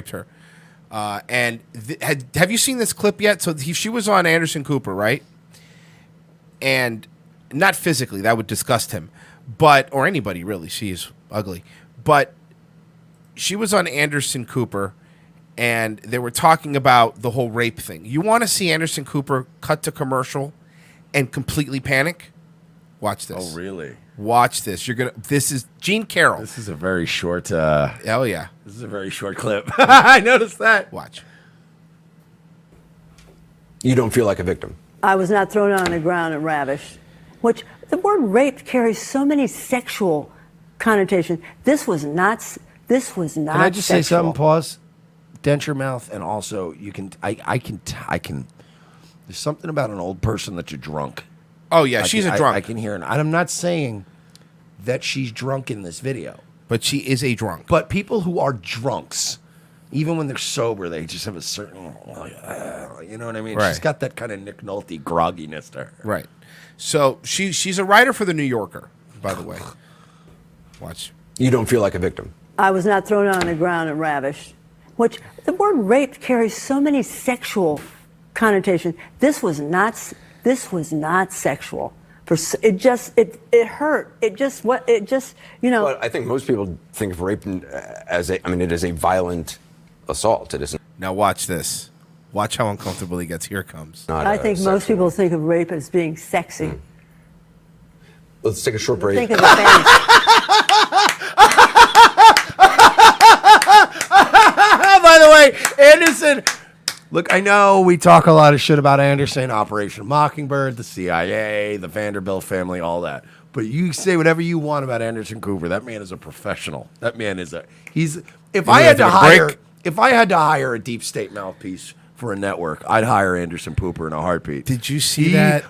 raped her. And have you seen this clip yet? So she was on Anderson Cooper, right? And not physically, that would disgust him, or anybody really. She is ugly, but she was on Anderson Cooper, and they were talking about the whole rape thing. You want to see Anderson Cooper cut to commercial and completely panic? Watch this. Oh, really? Watch this. This is Gene Carroll. This is a very short. Hell yeah. This is a very short clip. I noticed that. Watch. You don't feel like a victim. I was not thrown on the ground and ravished, which the word rape carries so many sexual connotations. This was not Can I just say sexual. something? Pause. Dent your mouth, and also you can. I can. There's something about an old person that you're drunk. Oh yeah, she's a drunk. I can hear it. I'm not saying that she's drunk in this video, but she is a drunk. But people who are drunks, even when they're sober, they just have a certain, you know what I mean? Right. She's got that kind of Nick Nolte grogginess to her. Right. So she's a writer for the New Yorker, by the way. Watch. You don't feel like a victim. I was not thrown on the ground and ravished, which the word rape carries so many sexual connotations. This was not sexual. It hurt. It just Well, I think most people think of rape as it is a violent assault. It isn't. Now watch this. Watch how uncomfortable he gets. Here it comes. I think most people think of rape as being sexy. Let's take a short break. Think of the fantasy. By the way, Anderson, look, I know we talk a lot of shit about Anderson, Operation Mockingbird, the CIA, the Vanderbilt family, all that. But you say whatever you want about Anderson Cooper. That man is a professional. That man is if I had to hire a deep state mouthpiece for a network, I'd hire Anderson Cooper in a heartbeat. Did you see that?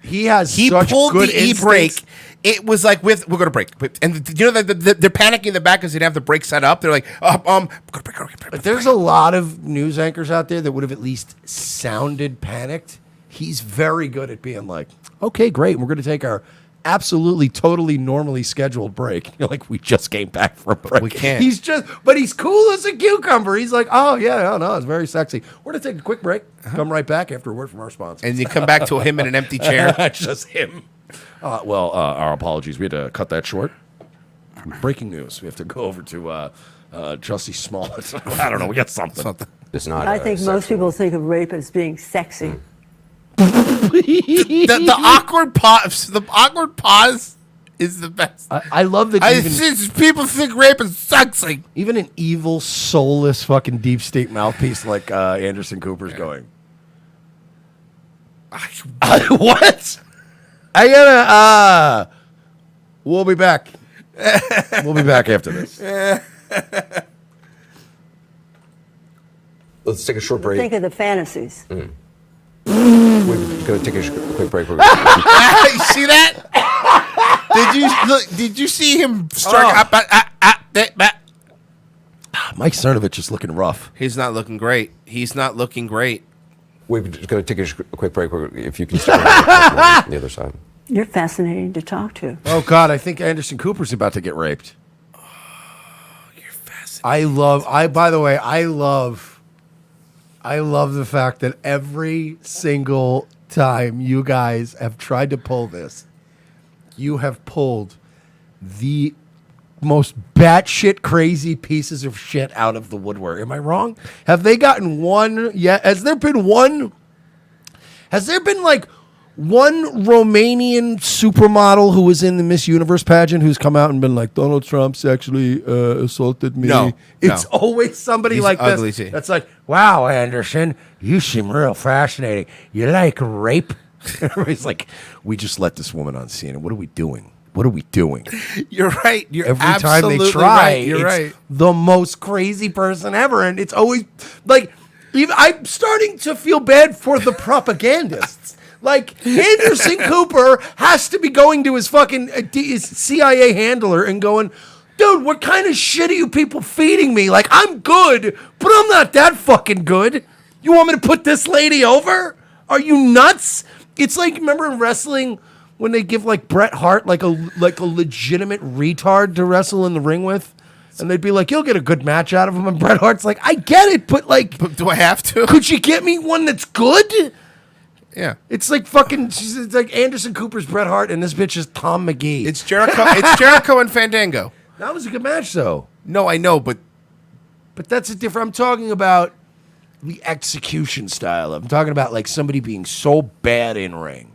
He pulled good the e-brake. It was like we're going to break. And you know, they're panicking in the back because they didn't have the brake set up. They're like, But there's a lot of news anchors out there that would have at least sounded panicked. He's very good at being like, okay, great. We're going to take our absolutely, totally, normally scheduled break. You're like, we just came back from a break. We can't. But he's cool as a cucumber. He's like, oh, yeah, no, it's very sexy. We're going to take a quick break. Come right back after a word from our sponsor. And you come back to him in an empty chair. Just him. Our apologies. We had to cut that short. Breaking news. We have to go over to Jussie Smollett. I don't know. We got something. It's not. I think most people think of rape as being sexy. The awkward pause. The awkward pause is the best. I love that. People think rape is sexy. Even an evil, soulless, fucking deep state mouthpiece like Anderson Cooper's going. What? I gotta. We'll be back. We'll be back after this. Let's take a short break. Think of the fantasies. We're going to take a quick break. You see that? Did you see him start? Mike Cernovich is looking rough. He's not looking great. We're just going to take a quick break. If you can stay on the other side. You're fascinating to talk to. Oh God, I think Anderson Cooper's about to get raped. Oh, you're fascinating. I love the fact that every single time you guys have tried to pull this, you have pulled the most batshit crazy pieces of shit out of the woodwork. Am I wrong? Have they gotten one yet? Has there been like one Romanian supermodel who was in the Miss Universe pageant who's come out and been like, Donald Trump sexually assaulted me? No. It's always somebody He's like ugly this. too. That's like, wow, Anderson, you seem real fascinating. You like rape? Everybody's like, we just let this woman on scene. What are we doing? You're right. You're Every time absolutely they try, right. You're it's right. the most crazy person ever. And it's always like, even I'm starting to feel bad for the propagandists. Like, Anderson Cooper has to be going to his fucking his CIA handler and going, dude, what kind of shit are you people feeding me? Like, I'm good, but I'm not that fucking good. You want me to put this lady over? Are you nuts? It's like, remember in wrestling when they give like Bret Hart like a legitimate retard to wrestle in the ring with? And they'd be like, you'll get a good match out of him. And Bret Hart's like, I get it, but like, Do I have to? could you get me one that's good? Yeah. It's like fucking, it's like Anderson Cooper's Bret Hart, and this bitch is Tom McGee. It's Jericho. It's Jericho and Fandango. That was a good match, though. No, I know, but that's a different. I'm talking about the execution style. I'm talking about like somebody being so bad in ring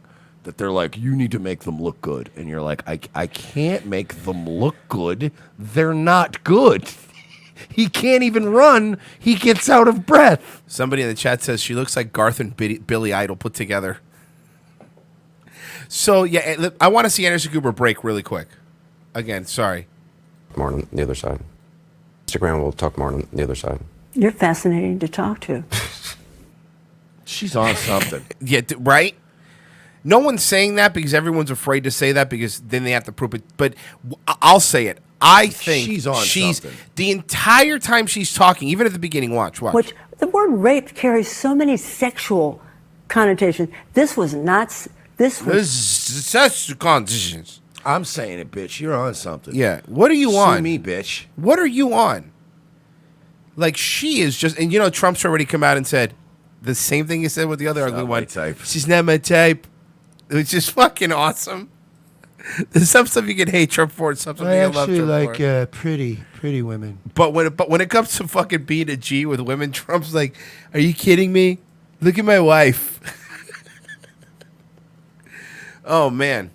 that they're like, you need to make them look good, and you're like, I can't make them look good. They're not good. He can't even run. He gets out of breath. somebody in the chat says she looks like Garth and Billy Idol put together. So yeah, I want to see Anderson Cooper break really quick. Again, sorry. More on the other side. Instagram will talk more on the other side. You're fascinating to talk to. She's on something. Yeah, right? No one's saying that because everyone's afraid to say that because then they have to prove it. But I'll say it. I think She's on something. The entire time she's talking, even at the beginning, watch. Which the word rape carries so many sexual connotations. This was not. This was. Such conditions. I'm saying it, bitch. You're on something. Yeah. What are you Sue on? me, bitch. What are you on? Like, she is just, and you know, Trump's already come out and said the same thing he said with the other ugly not one. my type. She's not my type. Which is fucking awesome. There's some stuff you can hate Trump for, and some stuff you can love Trump for. pretty women. But when it comes to fucking being a G with women, Trump's like, are you kidding me? Look at my wife. Oh, man.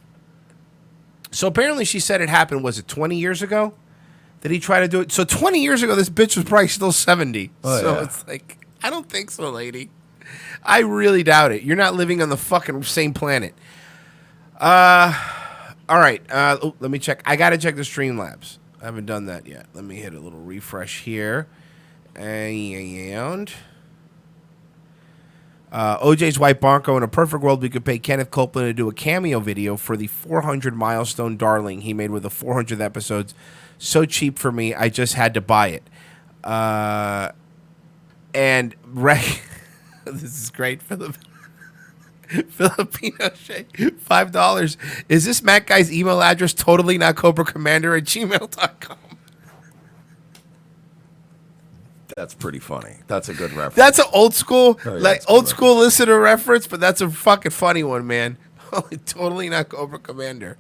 So apparently she said it happened, was it 20 years ago? Did he try to do it? So 20 years ago, this bitch was probably still 70. Oh, so yeah. it's like, I don't think so, lady. I really doubt it. You're not living on the fucking same planet. All right. Let me check. I got to check the Streamlabs. I haven't done that yet. Let me hit a little refresh here. And OJ's White Bronco. In a perfect world, we could pay Kenneth Copeland to do a cameo video for the 400 milestone darling he made with the 400th episodes. So cheap for me, I just had to buy it. And Ray, this is great for the Filipino shake. $5. Is this Matt guy's email address totally not Cobra Commander at gmail.com? That's pretty funny. That's a good reference. That's an old school, that's old good school listener reference, but that's a fucking funny one, man. Totally not Cobra Commander.